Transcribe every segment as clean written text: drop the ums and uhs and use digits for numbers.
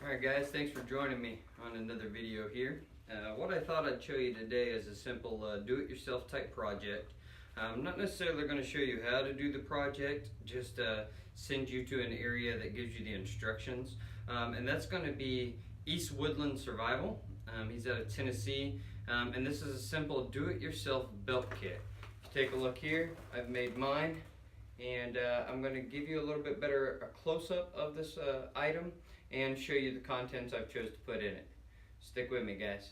Alright guys, thanks for joining me on another video here. What I thought I'd show you today is a simple do-it-yourself type project. I'm not necessarily going to show you how to do the project, just send you to an area that gives you the instructions. And that's going to be East Woodland Survival. He's out of Tennessee, and this is a simple do-it-yourself belt kit. If you take a look here, I've made mine, and I'm going to give you a little bit better a close-up of this item and show you the contents I've chose to put in it. Stick with me, guys.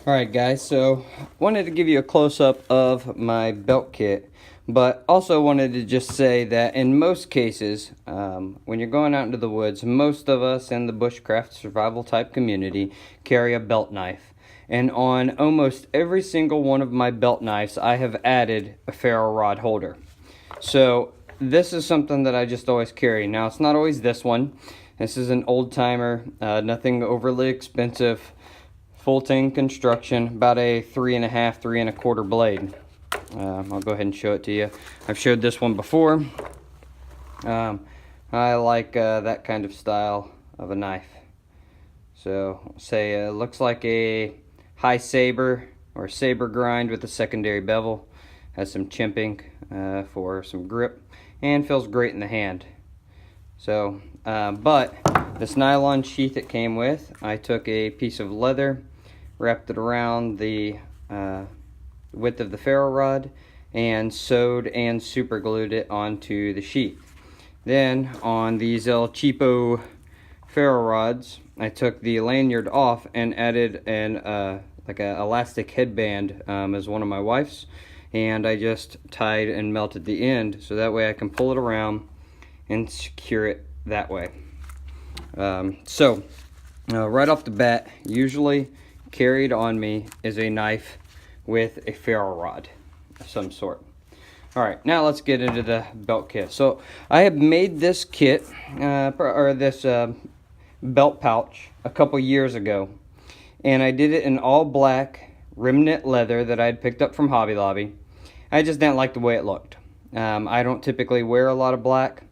Alright guys, so wanted to give you a close-up of my belt kit, but also wanted to just say that in most cases, when you're going out into the woods, most of us in the bushcraft survival type community carry a belt knife. And on almost every single one of my belt knives, I have added a ferro rod holder. So this is something that I just always carry. Now, it's not always this one. This is an old timer, nothing overly expensive, full tang construction, about a 3.5, 3.25 blade. I'll go ahead and show it to you. I've showed this one before. I like that kind of style of a knife. So say it looks like a high saber or saber grind with a secondary bevel. Has some chimping for some grip and feels great in the hand. So but this nylon sheath it came with, I took a piece of leather, wrapped it around the width of the ferro rod, and sewed and super glued it onto the sheath. Then on these El Cheapo ferro rods, I took the lanyard off and added an like a elastic headband as one of my wife's, and I just tied and melted the end so that way I can pull it around and secure it that way. So right off the bat, usually carried on me is a knife with a ferro rod of some sort. Alright, now let's get into the belt kit. So I have made this kit, or this belt pouch a couple years ago, and I did it in all black remnant leather that I had picked up from Hobby Lobby. I just didn't like the way it looked. I don't typically wear a lot of black,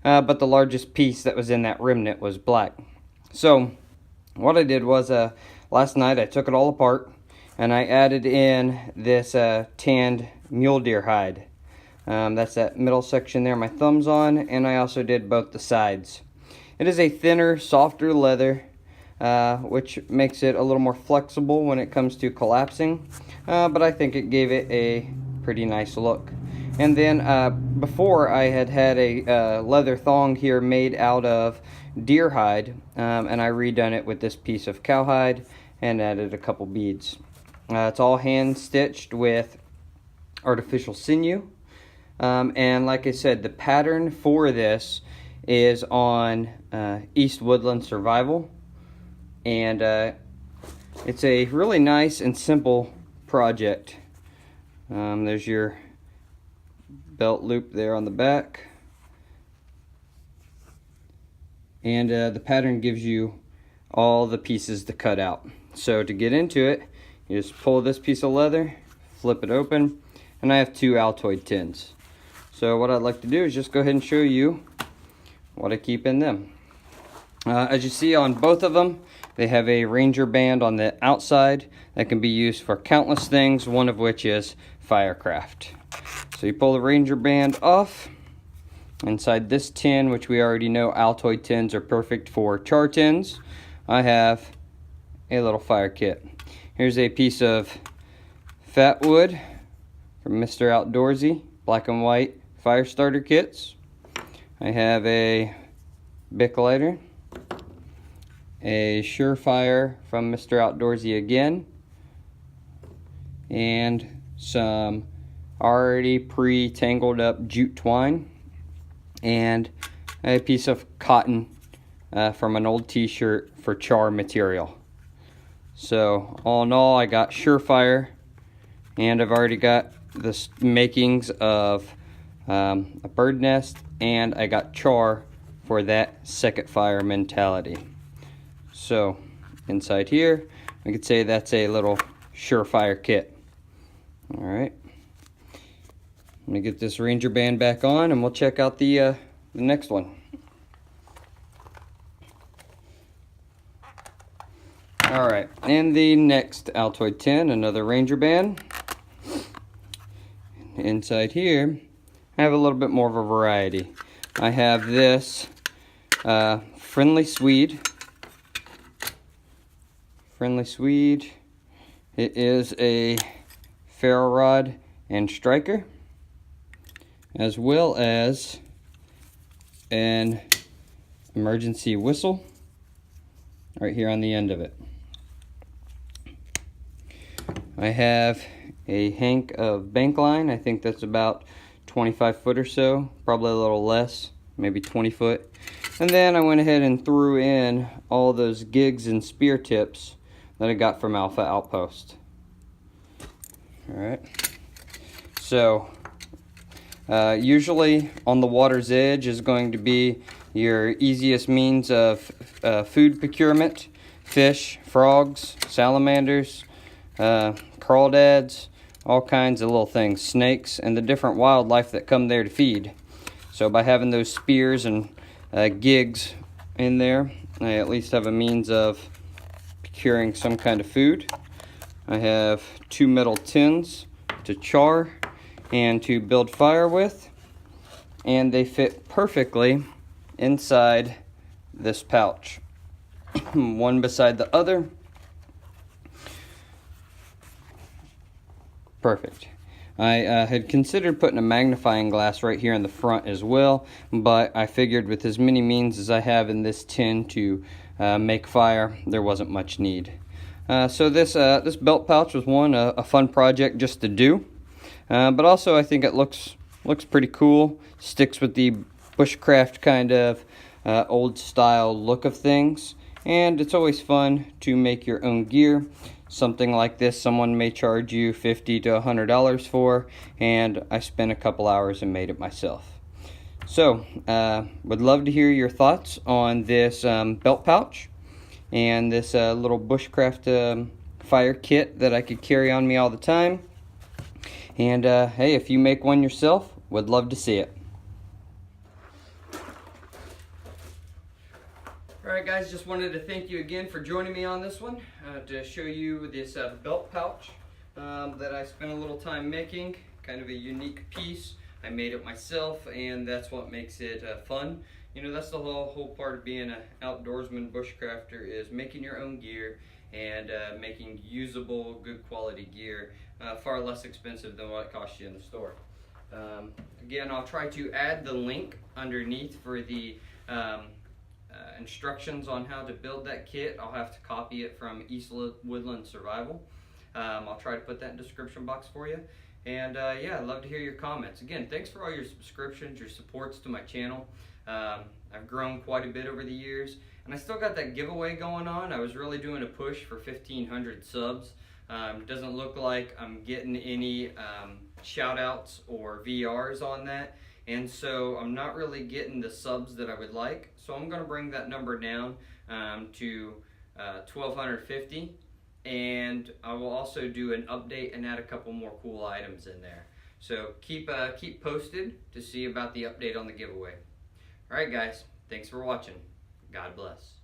but the largest piece that was in that remnant was black. So what I did was last night I took it all apart and I added in this tanned mule deer hide. That's that middle section there my thumb's on, and I also did both the sides. It is a thinner, softer leather, which makes it a little more flexible when it comes to collapsing, but I think it gave it a pretty nice look. And then before I had a leather thong here made out of deer hide, and I redone it with this piece of cowhide and added a couple beads. It's all hand stitched with artificial sinew, and like I said, the pattern for this is on East Woodland Survival, and it's a really nice and simple project. There's your belt loop there on the back, and the pattern gives you all the pieces to cut out. So to get into it, you just pull this piece of leather, flip it open, and I have 2 Altoid tins. So what I'd like to do is just go ahead and show you what I keep in them. As you see on both of them, they have a Ranger band on the outside that can be used for countless things, one of which is firecraft. So you pull the Ranger band off. Inside this tin, which we already know Altoid tins are perfect for char tins, I have a little fire kit. Here's a piece of fat wood from Mr. Outdoorsy, black and white fire starter kits. I have a Bic lighter, a Surefire from Mr. Outdoorsy again, and some already pre-tangled up jute twine, and a piece of cotton from an old t-shirt for char material. So all in all, I got Surefire, and I've already got the makings of a bird nest, and I got char for that second fire mentality. So inside here, I could say that's a little surefire kit. All right, let me get this Ranger band back on and we'll check out the next one. All right, and the next Altoid 10, another Ranger band. Inside here, I have a little bit more of a variety. I have this Friendly Swede. Friendly Swede. It is a ferro rod and striker, as well as an emergency whistle right here on the end of it. I have a hank of bank line. I think that's about 25 foot or so, probably a little less, maybe 20 foot. And then I went ahead and threw in all those gigs and spear tips that I got from Alpha Outpost. Alright, so usually on the water's edge is going to be your easiest means of food procurement: fish, frogs, salamanders, crawdads, all kinds of little things, snakes, and the different wildlife that come there to feed. So by having those spears and gigs in there, I at least have a means of procuring some kind of food. I have 2 metal tins to char and to build fire with, and they fit perfectly inside this pouch, one beside the other. Perfect. I had considered putting a magnifying glass right here in the front as well, but I figured with as many means as I have in this tin to make fire, there wasn't much need. So this belt pouch was a fun project just to do, but also I think it looks pretty cool. Sticks with the bushcraft kind of old style look of things, and it's always fun to make your own gear. Something like this someone may charge you $50 to $100 for, and I spent a couple hours and made it myself. So would love to hear your thoughts on this belt pouch and this little bushcraft fire kit that I could carry on me all the time. And hey, if you make one yourself, would love to see it. Alright guys, just wanted to thank you again for joining me on this one to show you this belt pouch that I spent a little time making. Kind of a unique piece. I made it myself, and that's what makes it fun. You know, that's the whole part of being an outdoorsman bushcrafter, is making your own gear and making usable, good quality gear, far less expensive than what it costs you in the store. Again, I'll try to add the link underneath for the instructions on how to build that kit. I'll have to copy it from East Woodland Survival. I'll try to put that in the description box for you. And yeah, I'd love to hear your comments. Again, thanks for all your subscriptions, your supports to my channel. I've grown quite a bit over the years, and I still got that giveaway going on. I was really doing a push for 1,500 subs. Doesn't look like I'm getting any shout outs or VRs on that, and so I'm not really getting the subs that I would like. So I'm going to bring that number down to 1,250, and I will also do an update and add a couple more cool items in there. So keep posted to see about the update on the giveaway. Alright guys, thanks for watching. God bless.